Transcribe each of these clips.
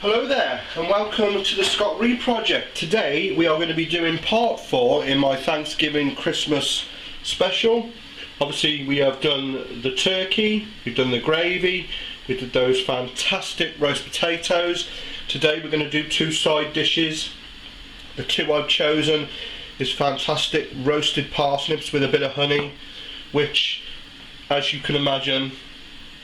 Hello there and welcome to the TheScottReaProject. Today we are going to be doing part 4 in my Thanksgiving Christmas special. Obviously we have done the turkey, we've done the gravy, we did those fantastic roast potatoes. Today we're going to do 2 side dishes. The 2 I've chosen is fantastic roasted parsnips with a bit of honey, which as you can imagine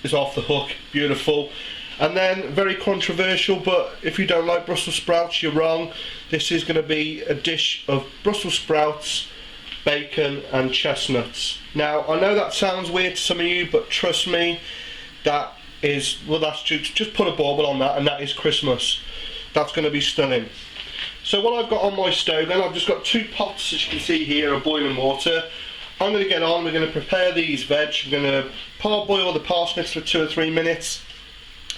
is off the hook, beautiful. And then very controversial, but if you don't like Brussels sprouts, you're wrong. This is going to be a dish of Brussels sprouts, bacon and chestnuts. Now I know that sounds weird to some of you, but trust me, that is, well, that's just put a bauble on that and that is Christmas. That's going to be stunning. So what I've got on my stove then, I've just got 2 pots as you can see here of boiling water. I'm going to get on, we're going to prepare these veg. I'm going to parboil the parsnips for 2 or 3 minutes.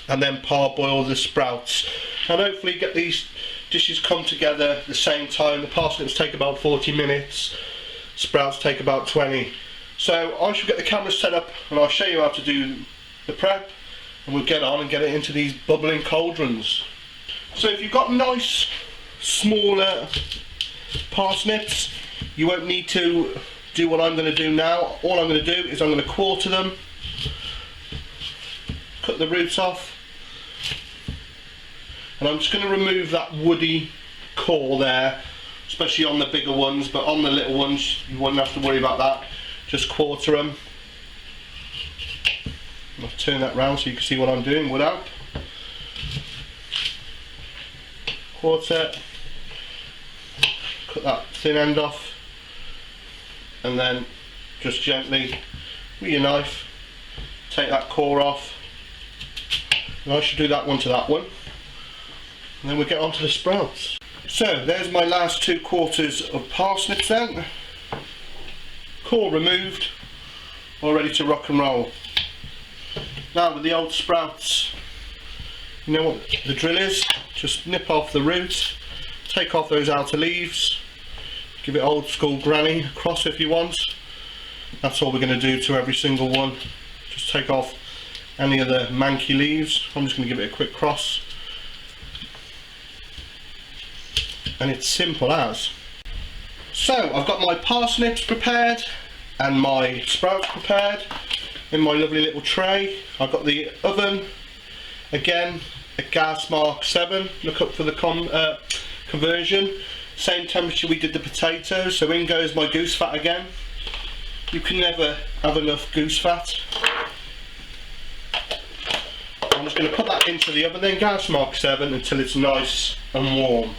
And then parboil the sprouts, and hopefully get these dishes come together at the same time. The parsnips take about 40 minutes, sprouts take about 20. So I shall get the camera set up and I'll show you how to do the prep, and we'll get on and get it into these bubbling cauldrons. So if you've got nice smaller parsnips, you won't need to do what I'm going to do now. All I'm going to do is I'm going to quarter them, cut the roots off, and I'm just going to remove that woody core there, especially on the bigger ones, but on the little ones you won't have to worry about that. Just quarter them. I'll turn that round so you can see what I'm doing, wood up. Quarter, cut that thin end off, and then just gently with your knife take that core off. And I should do that one to that one, and then we'll get on to the sprouts. So there's my last 2 quarters of parsnips then. Core removed, all ready to rock and roll. Now with the old sprouts, you know what the drill is, just nip off the root, take off those outer leaves, give it old school granny across if you want. That's all we're going to do to every single one, just take off any of the manky leaves. I'm just going to give it a quick cross, and it's simple as. So I've got my parsnips prepared and my sprouts prepared in my lovely little tray. I've got the oven, again a gas mark 7, look up for the conversion, same temperature we did the potatoes, so in goes my goose fat again. You can never have enough goose fat. I'm just going to put that into the oven then, gas mark 7, until it's nice and warm.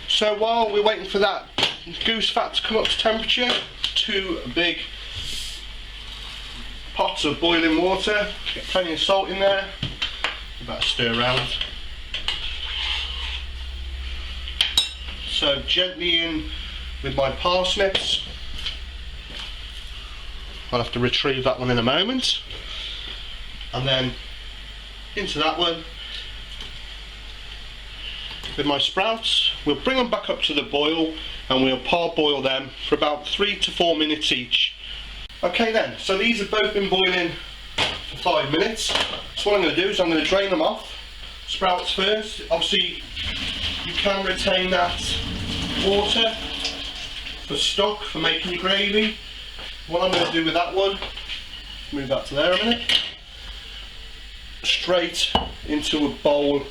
So while we're waiting for that goose fat to come up to temperature, 2 big pots of boiling water, get plenty of salt in there, about to stir around. So gently in with my parsnips. I'll have to retrieve that one in a moment. And then into that one with my sprouts. We'll bring them back up to the boil and we'll parboil them for about 3 to 4 minutes each. Okay then, so these have both been boiling for 5 minutes. So what I'm going to do is I'm going to drain them off. Sprouts first. Obviously you can retain that water for stock, for making your gravy. What I'm going to do with that one, move that to there a minute, straight into a bowl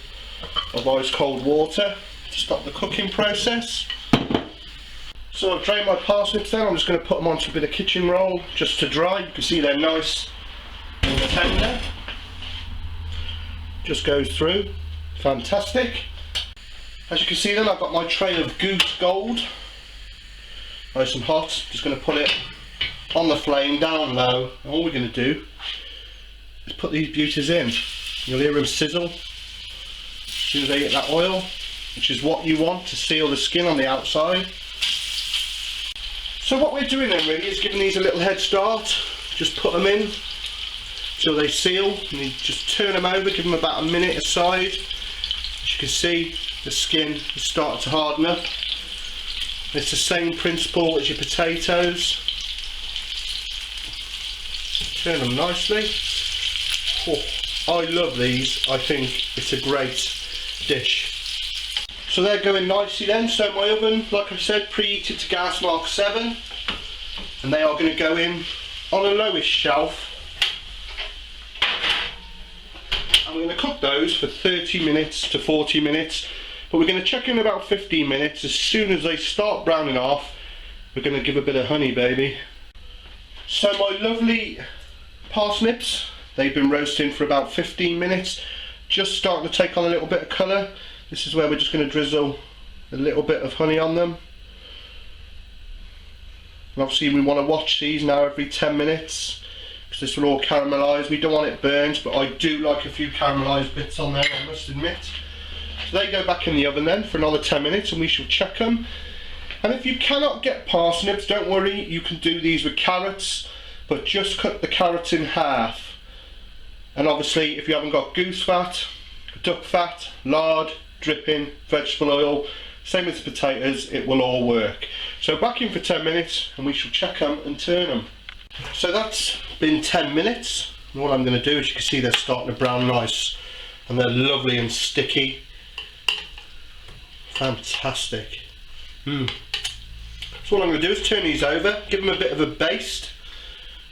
of ice cold water to stop the cooking process. So I've drained my parsnips then, I'm just going to put them onto a bit of kitchen roll just to dry. You can see they're nice and tender. Just goes through, fantastic. As you can see then, I've got my tray of goose gold, nice and hot. Just going to put it on the flame down low, and all we're going to do is put these beauties in. You'll hear them sizzle as soon as they get that oil, which is what you want to seal the skin on the outside. So what we're doing then really is giving these a little head start. Just put them in till they seal, and you just turn them over, give them about a minute aside. As you can see, the skin is starting to harden up. It's the same principle as your potatoes. Turn them nicely. Oh, I love these. I think it's a great dish. So they're going nicely then. So my oven, like I said, preheated to gas mark 7, and they are going to go in on a lowish shelf. And we're going to cook those for 30 minutes to 40 minutes, but we're going to check in about 15 minutes. As soon as they start browning off, we're going to give a bit of honey, baby. So my lovely parsnips, they've been roasting for about 15 minutes, just starting to take on a little bit of colour. This is where we're just going to drizzle a little bit of honey on them. And obviously we want to watch these now every 10 minutes, because this will all caramelise. We don't want it burnt, but I do like a few caramelised bits on there, I must admit. So they go back in the oven then for another 10 minutes, and we shall check them. And if you cannot get parsnips, don't worry, you can do these with carrots, but just cut the carrots in half. And obviously if you haven't got goose fat, duck fat, lard, dripping, vegetable oil, same with the potatoes, it will all work. So back in for 10 minutes and we shall check them and turn them. So that's been 10 minutes, and what I'm going to do is, you can see they're starting to brown nice and they're lovely and sticky. Fantastic. So what I'm going to do is turn these over, give them a bit of a baste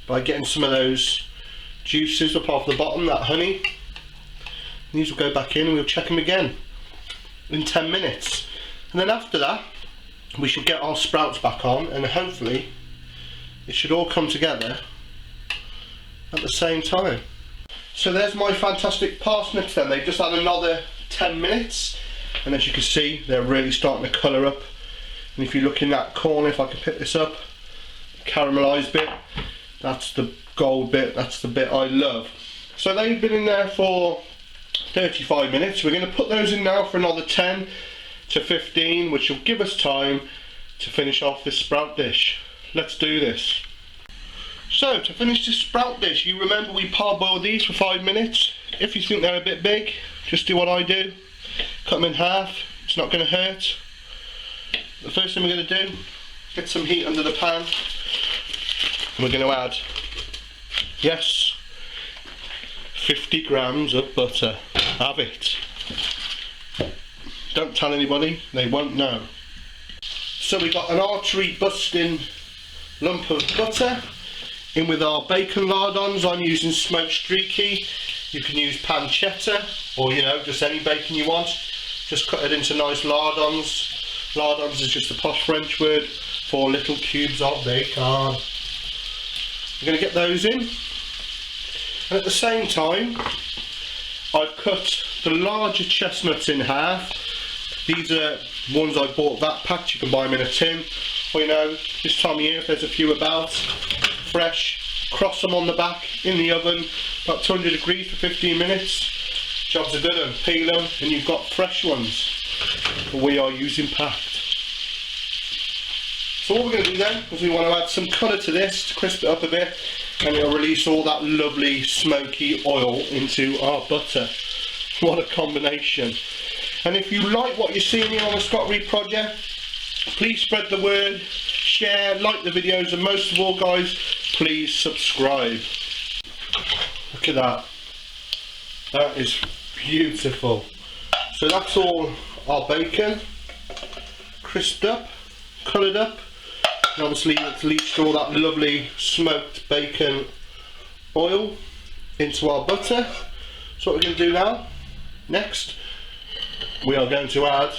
by getting some of those juices up off the bottom, that honey. And these will go back in and we'll check them again in 10 minutes. And then after that we should get our sprouts back on, and hopefully it should all come together at the same time. So there's my fantastic parsnips then. They've just had another 10 minutes, and as you can see they're really starting to colour up. And if you look in that corner, if I can pick this up, caramelised bit, that's the gold bit, that's the bit I love. So they've been in there for 35 minutes. We're going to put those in now for another 10 to 15, which will give us time to finish off this sprout dish. Let's do this. So to finish this sprout dish, you remember we parboiled these for 5 minutes. If you think they're a bit big, just do what I do, cut them in half. It's not going to hurt. The first thing we're going to do, get some heat under the pan. We're going to add, yes, 50 grams of butter. Have it. Don't tell anybody, they won't know. So we've got an artery busting lump of butter in with our bacon lardons. I'm using smoked streaky. You can use pancetta, or just any bacon you want. Just cut it into nice lardons. Lardons is just a posh French word for little cubes of bacon. We're going to get those in, and at the same time I've cut the larger chestnuts in half. These are ones I bought that packed. You can buy them in a tin, or this time of year if there's a few about, fresh, cross them on the back in the oven about 200 degrees for 15 minutes. Jobs are good, and peel them and you've got fresh ones. We are using packed. So what we're going to do then is we want to add some colour to this to crisp it up a bit, and it'll release all that lovely smoky oil into our butter. What a combination. And if you like what you're seeing here on the Scott Reed Project, please spread the word, share, like the videos, and most of all guys, please subscribe. Look at that. That is beautiful. So that's all our bacon, crisped up, coloured up, and obviously it's leached all that lovely smoked bacon oil into our butter. So what we're going to do now, next, we are going to add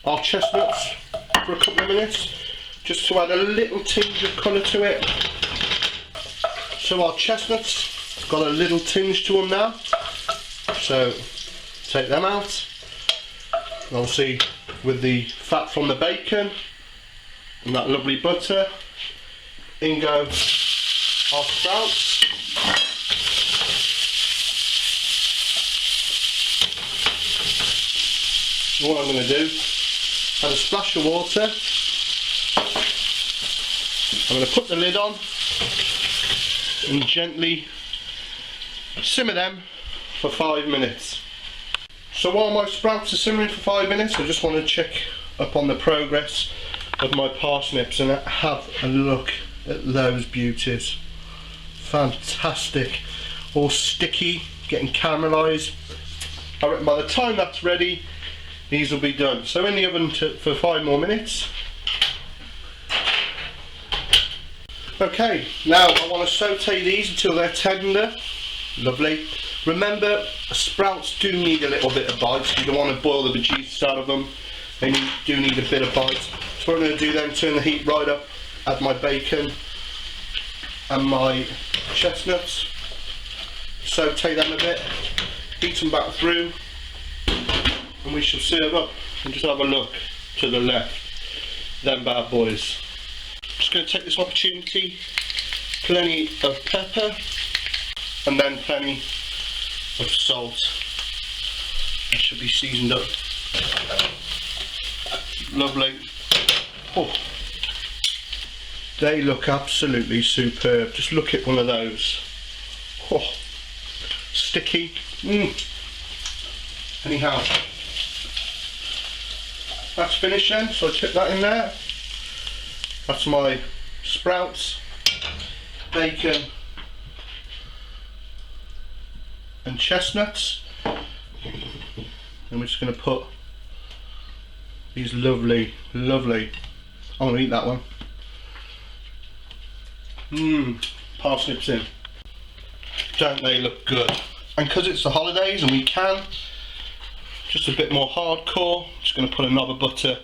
our chestnuts for a couple of minutes, just to add a little tinge of colour to it. So our chestnuts got a little tinge to them now, so take them out. And obviously with the fat from the bacon and that lovely butter, in go our sprouts. So what I'm going to do, add a splash of water. I'm going to put the lid on and gently simmer them for 5 minutes. So while my sprouts are simmering for 5 minutes, I just want to check up on the progress of my parsnips and have a look at those beauties. Fantastic. all sticky, getting caramelised. I reckon by the time that's ready, these will be done. So in the oven for 5 more minutes. Okay, now I want to saute these until they're tender. Lovely. Remember, sprouts do need a little bit of bite. You don't want to boil the bejesus out of them. They do need a bit of bite. So what I'm going to do then, turn the heat right up, add my bacon and my chestnuts, saute them a bit, heat them back through, and we shall serve up. And just have a look to the left, them bad boys. Just going to take this opportunity, plenty of pepper and then plenty of salt. It should be seasoned up. Lovely. Oh, they look absolutely superb. Just look at one of those. Oh, sticky. Anyhow, that's finished then, so I took that in there. That's my sprouts, bacon and chestnuts. And we're just going to put these lovely, I'm going to eat that one. Parsnips in. Don't they look good? And because it's the holidays and we can, just a bit more hardcore, just going to put a knob of butter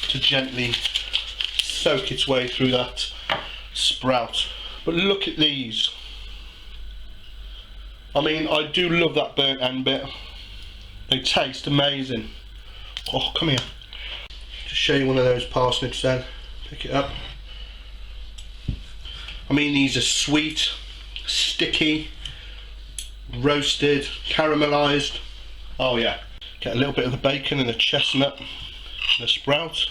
to gently soak its way through that sprout. But look at these. I mean, I do love that burnt end bit. They taste amazing. Oh, come here. Just show you one of those parsnips then. Pick it up. I mean, these are sweet, sticky, roasted, caramelised. Oh yeah. Get a little bit of the bacon and the chestnut and the sprout.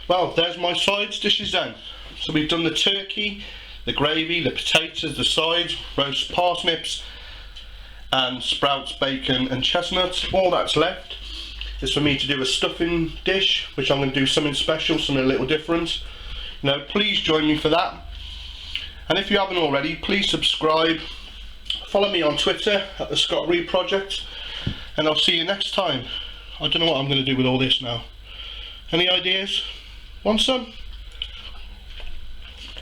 Well, there's my sides dishes then. So we've done the turkey, the gravy, the potatoes, the sides, roast parsnips and sprouts, bacon and chestnuts. All that's left is for me to do a stuffing dish, which I'm going to do something special, something a little different. You know, please join me for that. And if you haven't already, please subscribe. Follow me on Twitter at TheScottReaProject. And I'll see you next time. I don't know what I'm going to do with all this now. Any ideas? Want some?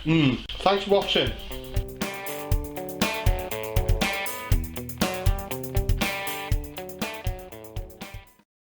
Thanks for watching.